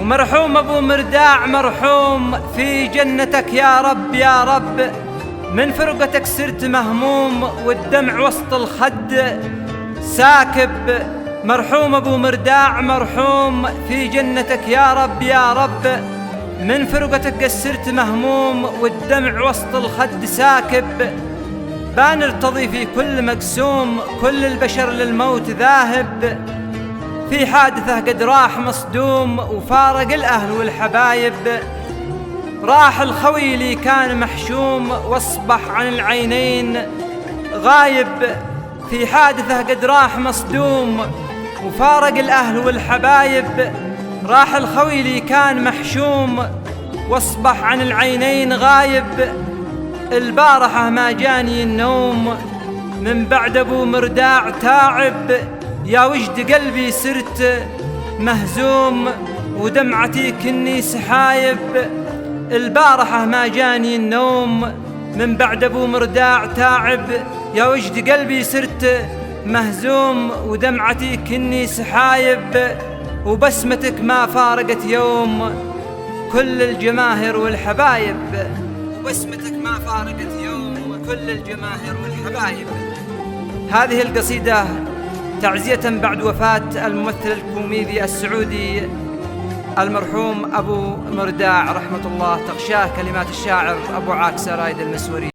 ومرحوم أبو مرداع مرحوم في جنتك يا رب يا رب، من فرقتك صرت مهموم والدمع وسط الخد ساكب. مرحوم أبو مرداع مرحوم في جنتك يا رب يا رب، من فرقتك صرت مهموم والدمع وسط الخد ساكب. بان ارتضي في كل مقسوم، كل البشر للموت ذاهب، في حادثة قد راح مصدوم وفارق الأهل والحبايب. راح الخوي اللي كان محشوم واصبح عن العينين غايب، في حادثة قد راح مصدوم وفارق الأهل والحبايب. راح الخوي اللي كان محشوم واصبح عن العينين غايب. البارحة ما جاني النوم من بعد أبو مرداع تاعب، يا وجد قلبي صرت مهزوم ودمعتي كني سحايب. البارحة ما جاني النوم من بعد أبو مرداع تاعب، يا وجد قلبي صرت مهزوم ودمعتي كني سحايب. وبسمتك ما فارقت يوم كل الجماهير والحبايب، وبسمتك ما فارقت يوم كل الجماهير والحبايب. هذه القصيدة تعزية بعد وفاة الممثل الكوميدي السعودي المرحوم أبو مرداع رحمة الله تغشاه، كلمات الشاعر أبو عاكسة رايد المسوري.